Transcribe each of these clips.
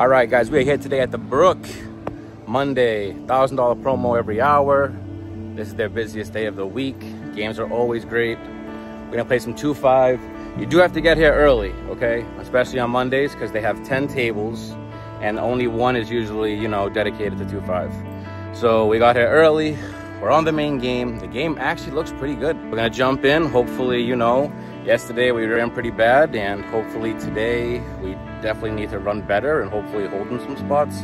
All right, guys, we're here today at the Brook. Monday, $1,000 promo every hour. This is their busiest day of the week. Games are always great. We're gonna play some 2-5. You do have to get here early, okay? Especially on Mondays, because they have 10 tables and only one is usually, you know, dedicated to 2-5. So we got here early. We're on the main game. The game actually looks pretty good. We're gonna jump in. Hopefully, you know, yesterday we ran pretty bad, and hopefully today we definitely need to run better and hopefully hold in some spots.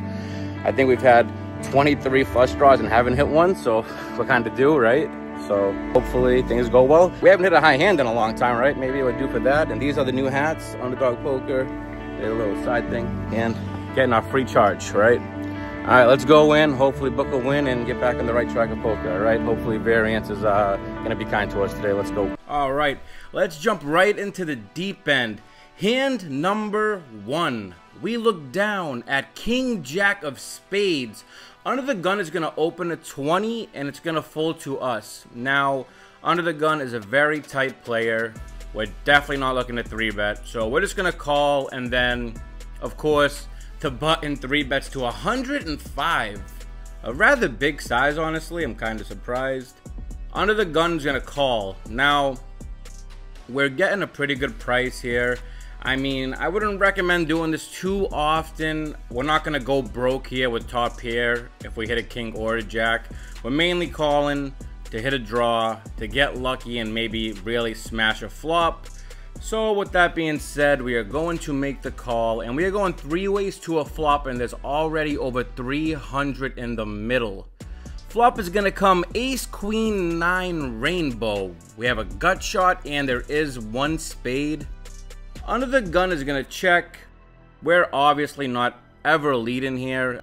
I think we've had 23 flush draws and haven't hit one, so we're kind of due, right? So hopefully things go well. We haven't hit a high hand in a long time, right? Maybe it would do for that. And these are the new hats, Underdog Poker. They're a little side thing. And getting our free charge, right? All right, let's go in, hopefully book a win and get back on the right track of poker, all right? Hopefully variance is gonna be kind to us today. Let's go. All right, let's jump right into the deep end. Hand number 1. We look down at King Jack of Spades. Under the gun is gonna open a 20 and it's gonna fold to us. Now, under the gun is a very tight player. We're definitely not looking to 3-bet. So we're just gonna call, and then, of course, to button 3-bets to 105. A rather big size, honestly. I'm kind of surprised. Under the gun's gonna call. Now, we're getting a pretty good price here. I mean, I wouldn't recommend doing this too often. We're not gonna go broke here with top pair if we hit a king or a jack. We're mainly calling to hit a draw, to get lucky and maybe really smash a flop. So with that being said, we are going to make the call, and we are going 3 ways to a flop, and there's already over 300 in the middle. Flop is gonna come ace, queen, 9, rainbow. We have a gut shot and there is 1 spade. Under the gun is gonna check. We're obviously not ever leading here.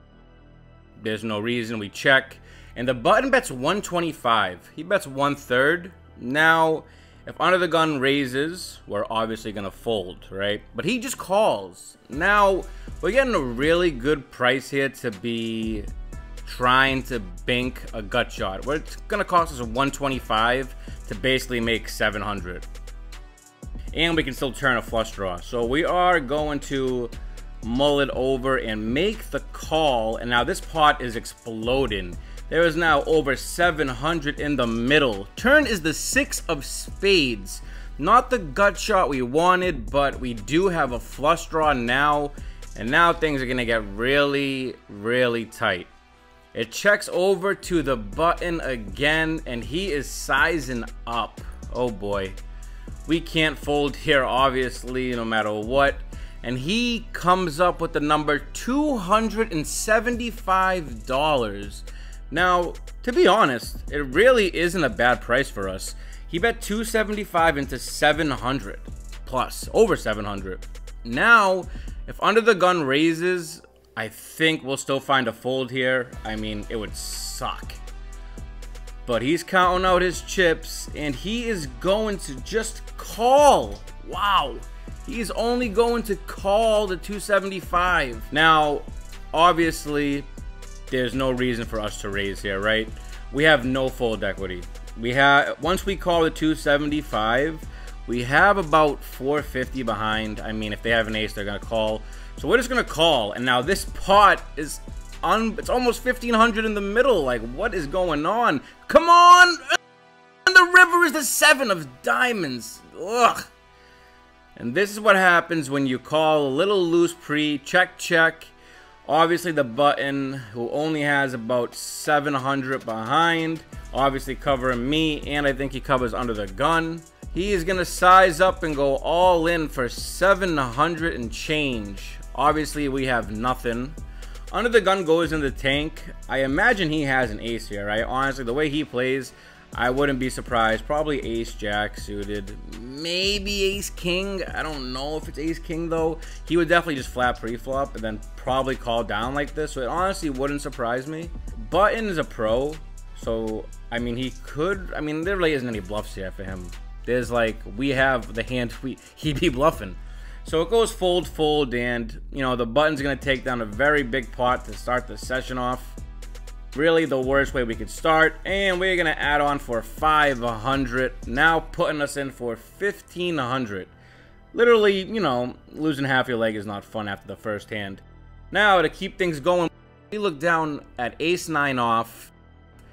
There's no reason we check. And the button bets 125. He bets 1/3. Now, if under the gun raises, we're obviously gonna fold, right? But he just calls. Now, we're getting a really good price here to be trying to bank a gut shot. It's gonna cost us 125 to basically make 700. And we can still turn a flush draw. So we are going to mull it over and make the call. And now this pot is exploding. There is now over 700 in the middle. Turn is the 6 of spades. Not the gut shot we wanted, but we do have a flush draw now. And now things are gonna get really, really tight. It checks over to the button again, and he is sizing up. Oh boy. We can't fold here, obviously, no matter what. And he comes up with the number $275. Now, to be honest, it really isn't a bad price for us. He bet 275 into 700 plus, over 700. Now, if under the gun raises, I think we'll still find a fold here. I mean, it would suck. But he's counting out his chips, and he is going to just call. Wow. He's only going to call the 275. Now, obviously, there's no reason for us to raise here, right? We have no fold equity. Once we call the 275, we have about 450 behind. I mean, if they have an ace, they're gonna call. So we're just gonna call. And now this pot is it's almost 1500 in the middle. Like, what is going on? Come on! And the river is the 7 of diamonds. Ugh. And this is what happens when you call a little loose pre, check, check. Obviously the button, who only has about 700 behind, obviously covering me, and I think he covers under the gun. He is gonna size up and go all in for 700 and change. Obviously we have nothing. Under the gun goes in the tank. I imagine he has an ace here, right? Honestly, the way he plays, I wouldn't be surprised. Probably ace jack suited, maybe ace king. I don't know if it's ace king though. He would definitely just flat pre-flop and then probably call down like this. So it honestly wouldn't surprise me. Button is a pro, so I mean he could. I mean there really isn't any bluffs here for him. There's like, we have the hand he'd be bluffing. So it goes fold, fold, and you know the button's gonna take down a very big pot to start the session off. Really the worst way we could start, and we're gonna add on for 500, now putting us in for 1500. Literally, you know, losing half your leg is not fun after the first hand. Now, to keep things going, we look down at ace-9 off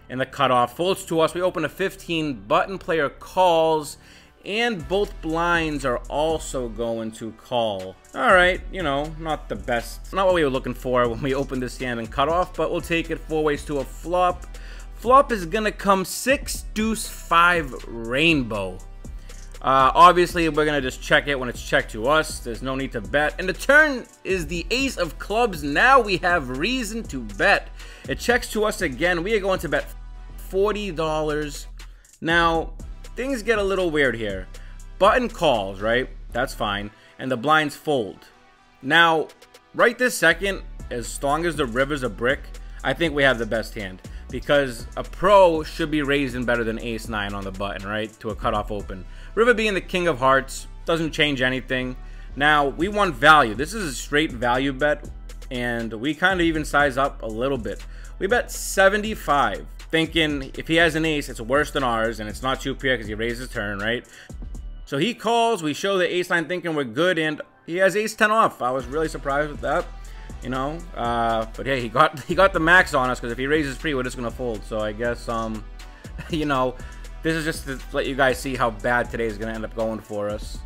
in the cutoff. Folds to us. We open a 15. Button player calls. And both blinds are also going to call. Alright, you know, not the best. Not what we were looking for when we opened this hand and cut off, but we'll take it 4 ways to a flop. Flop is gonna come 6, deuce, 5, rainbow. Obviously, we're gonna just check it when it's checked to us. There's no need to bet. And the turn is the ace of clubs. Now we have reason to bet. It checks to us again. We are going to bet $40. Now, things get a little weird here. Button calls, right? That's fine. And the blinds fold. Now, right this second, as long as the river's a brick, I think we have the best hand. Because a pro should be raising better than ace-9 on the button, right? To a cutoff open. River being the king of hearts doesn't change anything. Now, we want value. This is a straight value bet. And we kind of even size up a little bit. We bet 75. Thinking if he has an ace, it's worse than ours, and it's not 2 pair because he raised his turn, right? So he calls, we show the ace-9 thinking we're good, and he has ace-10 off. I was really surprised with that, you know. But yeah, he got the max on us because if he raises pre, we're just gonna fold. So I guess you know, this is just to let you guys see how bad today is gonna end up going for us.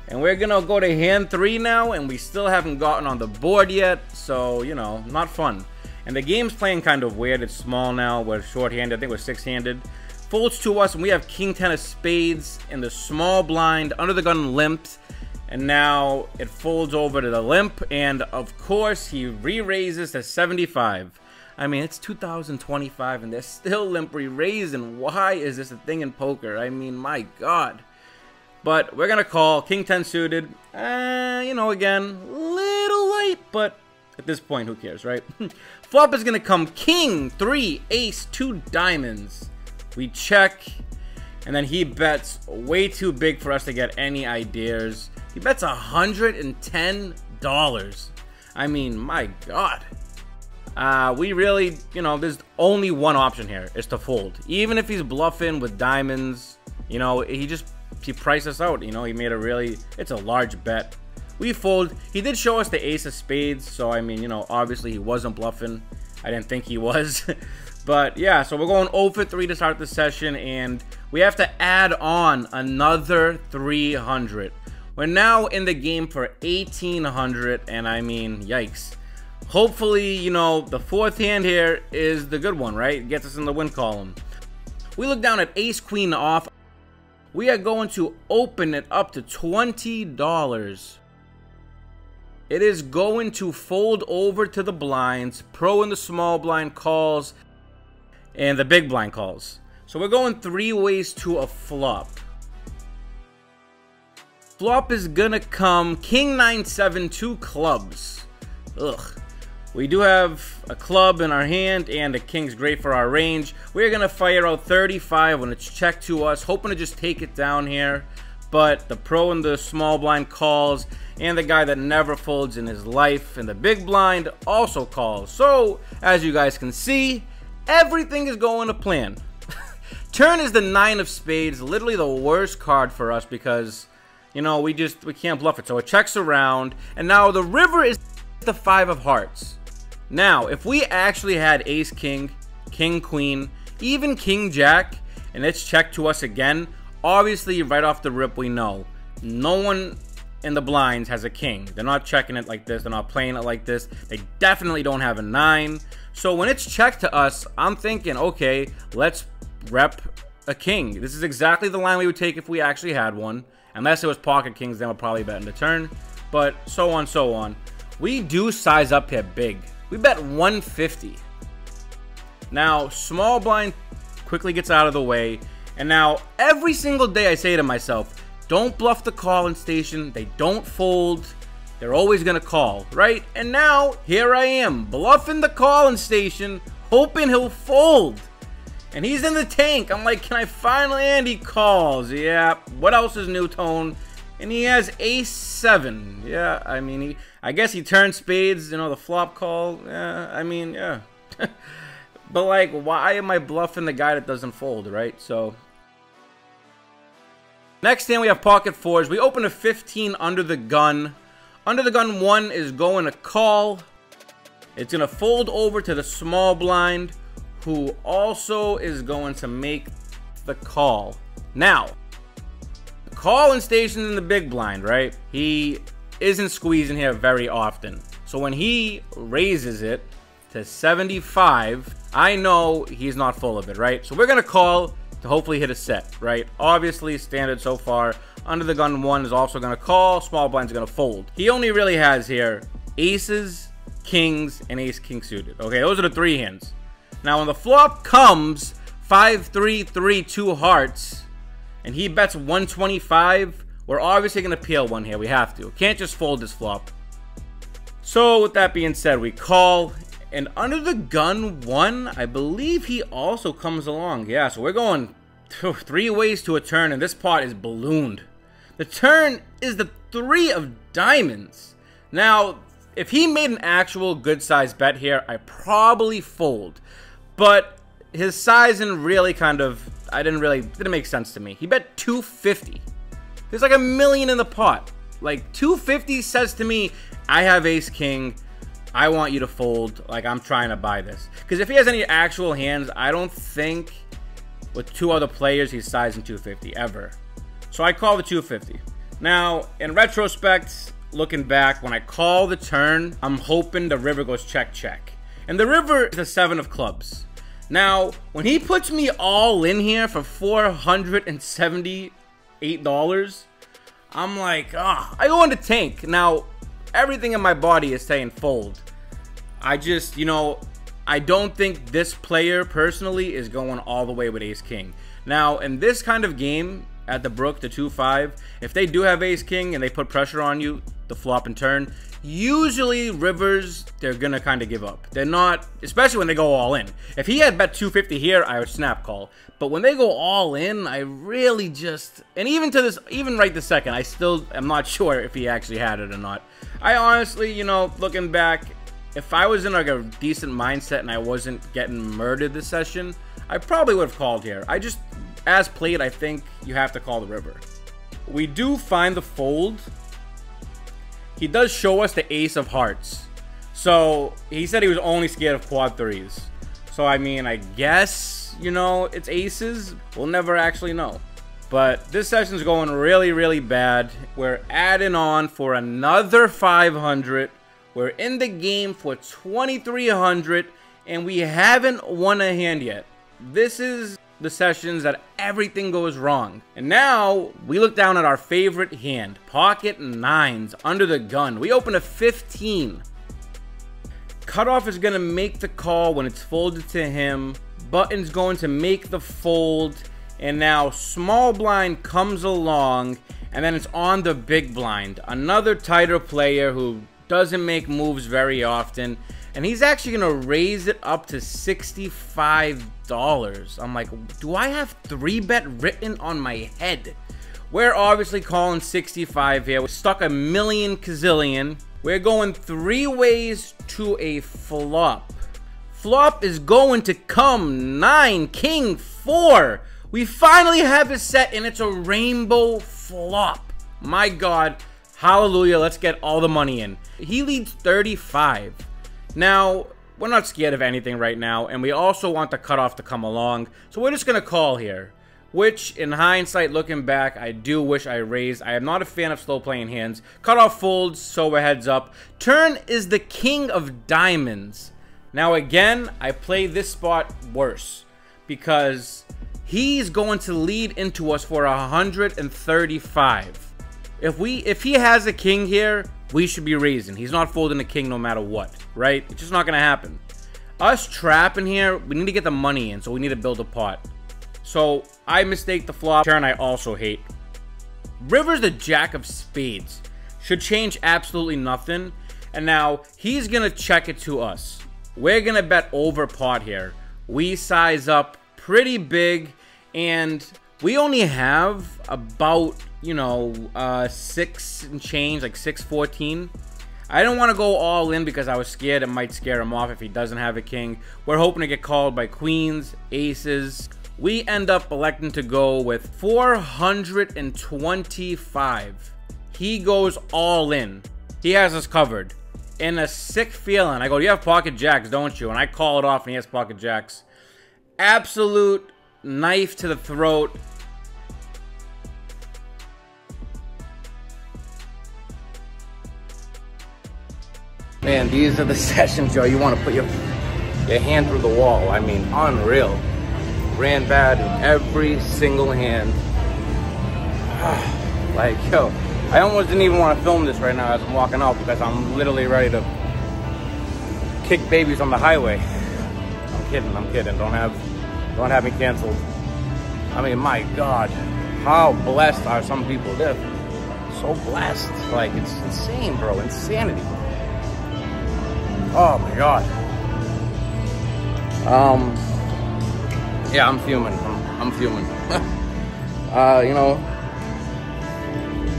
And we're gonna go to hand 3 now, and we still haven't gotten on the board yet, so you know, not fun. And the game's playing kind of weird. It's small now. We're short-handed. I think we're 6-handed. Folds to us, and we have king 10 of spades in the small blind. Under the gun limps. And now it folds over to the limp. And, of course, he re-raises to 75. I mean, it's 2025, and they're still limp re-raising. Why is this a thing in poker? I mean, my God. But we're going to call. King 10 suited. You know, again, little light, but at this point, who cares, right? Flop is going to come king, 3, ace, 2 diamonds. We check, and then he bets way too big for us to get any ideas. He bets $110. I mean, my God. We really, you know, there's only one option here, is to fold. Even if he's bluffing with diamonds, you know, he priced us out. You know, he made a really, it's a large bet. We fold. He did show us the ace of spades, so I mean, you know, obviously he wasn't bluffing. I didn't think he was. But yeah, so we're going 0 for 3 to start the session, and we have to add on another 300. We're now in the game for 1800, and I mean, yikes. Hopefully, you know, the 4th hand here is the good one, right? It gets us in the win column. We look down at ace queen off. We are going to open it up to $20. It is going to fold over to the blinds. Pro in the small blind calls, and the big blind calls. So we're going 3 ways to a flop. Flop is gonna come king 9-7, 2 clubs. Ugh. We do have a club in our hand, and a king's great for our range. We're gonna fire out 35 when it's checked to us, hoping to just take it down here. But the pro in the small blind calls, and the guy that never folds in his life in the big blind also calls. So, as you guys can see, everything is going to plan. Turn is the 9 of spades, literally the worst card for us because, you know, we can't bluff it. So it checks around, and now the river is the 5 of hearts. Now, if we actually had ace king, king queen, even king jack, and it's checked to us again, obviously right off the rip we know no one in the blinds has a king. They're not checking it like this. They're not playing it like this. They definitely don't have a 9. So when it's checked to us, I'm thinking, okay, let's rep a king. This is exactly the line we would take if we actually had one. Unless it was pocket kings, then we'll probably bet in the turn. But so on, so on. We do size up here big. We bet 150. Now, small blind quickly gets out of the way. And now, every single day I say to myself, don't bluff the call-in station. They don't fold. They're always going to call, right? And now, here I am, bluffing the call-in station, hoping he'll fold. And he's in the tank. I'm like, can I finally? And he calls. Yeah. What else is new, Tone? And he has ace-7. Yeah, I mean, I guess he turned spades, you know, the flop call. Yeah, I mean, yeah. But, like, why am I bluffing the guy that doesn't fold, right? So, next hand, we have pocket 4s. We open a 15 under the gun. Under the gun 1 is going to call. It's going to fold over to the small blind, who also is going to make the call. Now, the call and station in the big blind, right? He isn't squeezing here very often. So when he raises it to 75, I know he's not full of it, right? So we're going to call to hopefully hit a set, right? Obviously, standard so far. Under the gun 1 is also going to call. Small blind's going to fold. He only really has here aces, kings, and ace-king suited. Okay, those are the 3 hands. Now, when the flop comes 5-3-3 2 hearts, and he bets 125, we're obviously going to peel one here. We have to. Can't just fold this flop. So, with that being said, we call. And under the gun 1, I believe he also comes along. Yeah, so we're going 3 ways to a turn, and this pot is ballooned. The turn is the 3 of diamonds. Now, if he made an actual good size bet here, I probably fold. But his sizing really kind of, didn't make sense to me. He bet 250. There's like $1 million in the pot. Like 250 says to me, I have ace king. I want you to fold. Like, I'm trying to buy this. Because if he has any actual hands, I don't think with 2 other players he's sizing 250 ever. So I call the 250. Now, in retrospect, looking back, when I call the turn, I'm hoping the river goes check, check. And the river is a 7 of clubs. Now, when he puts me all in here for $478, I'm like, ah, I go into tank. Now, everything in my body is saying fold. I just, I don't think this player personally is going all the way with ace king. Now, in this kind of game at the Brook, the 2-5, if they do have ace king and they put pressure on you, the flop and turn, usually rivers, they're gonna kind of give up. They're not, especially when they go all in. If he had bet 250 here, I would snap call. But when they go all in, I really just, and even to this, even right this second, I still am not sure if he actually had it or not. I honestly, looking back, if I was in like a decent mindset and I wasn't getting murdered this session, I probably would have called here. I just, as played, I think you have to call the river. We do find the fold. He does show us the ace of hearts. So he said he was only scared of quad 3s. So I mean, I guess, it's aces. We'll never actually know. But this session's going really, really bad. We're adding on for another 500. We're in the game for 2,300, and we haven't won a hand yet. This is the sessions that everything goes wrong. And now we look down at our favorite hand, pocket 9s, under the gun. We open a 15. Cutoff is going to make the call when it's folded to him. Button's going to make the fold. And now small blind comes along, and then it's on the big blind. Another tighter player who doesn't make moves very often, and he's actually gonna raise it up to $65. I'm like, do I have 3-bet written on my head? We're obviously calling 65 here. We're stuck a million gazillion. We're going 3 ways to a flop. Flop is going to come 9 king 4. We finally have it set, and it's a rainbow flop. My God, hallelujah, let's get all the money in. He leads 35. Now, we're not scared of anything right now, and we also want the cutoff to come along, so we're just going to call here. Which, in hindsight, looking back, I do wish I raised. I am not a fan of slow playing hands. Cutoff folds, so we're heads up. Turn is the king of diamonds. Now, again, I play this spot worse, because he's going to lead into us for 135. If he has a king here, we should be raising. He's not folding a king no matter what, right? It's just not going to happen. Us trapping here, we need to get the money in, so we need to build a pot. So I mistake the flop. Turn I also hate. River's the jack of spades. Should change absolutely nothing. And now he's going to check it to us. We're going to bet over pot here. We size up pretty big, and we only have about, 6 and change, like 614. I didn't want to go all in because I was scared it might scare him off if he doesn't have a king. We're hoping to get called by queens, aces. We end up electing to go with 425. He goes all in. He has us covered. in a sick feeling. I go, you have pocket jacks, don't you? And I call it off, and he has pocket jacks. Absolute knife to the throat. Man, these are the sessions, Joe. You want to put your hand through the wall. I mean, unreal. Ran bad in every single hand. Like, yo, I almost didn't even want to film this right now as I'm walking out because I'm literally ready to kick babies on the highway. I'm kidding. Don't have me canceled. I mean, my God, how blessed are some people? They're so blessed. Like, it's insane, bro. Insanity. Oh my God. Yeah, I'm fuming. I'm fuming. You know,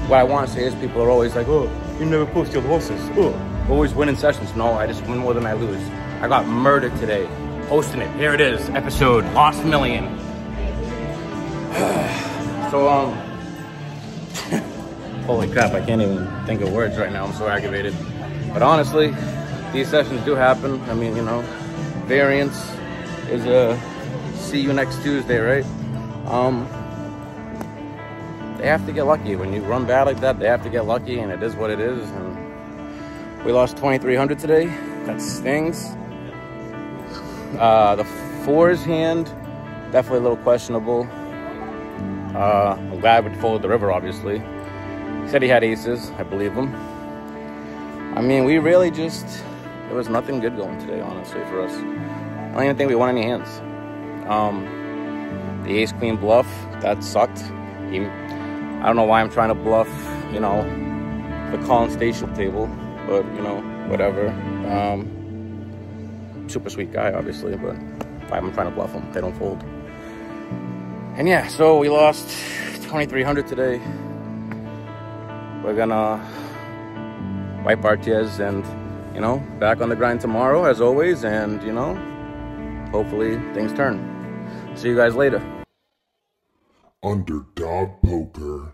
what I want to say is people are always like, oh, you never post your losses. Oh, always winning sessions. No, I just win more than I lose. I got murdered today. Posting it. Here it is. Episode Lost Million. So, holy crap, I can't even think of words right now. I'm so aggravated. But honestly, these sessions do happen. I mean, you know, variance is a see you next Tuesday, right? They have to get lucky. When you run bad like that, they have to get lucky, and it is what it is. And we lost 2,300 today. That stings. The fours hand, definitely a little questionable. I'm glad we followed the river, obviously. He said he had aces. I believe him. I mean, we really just, there was nothing good going today, honestly, for us. I don't even think we won any hands. The ace-queen bluff, that sucked. I don't know why I'm trying to bluff, you know, the Collin Station table, but, you know, whatever. Super sweet guy, obviously, but I'm trying to bluff them. They don't fold. And yeah, so we lost 2,300 today. We're gonna wipe our tears and, you know, back on the grind tomorrow, as always, and, you know, hopefully things turn. See you guys later. Underdog Poker.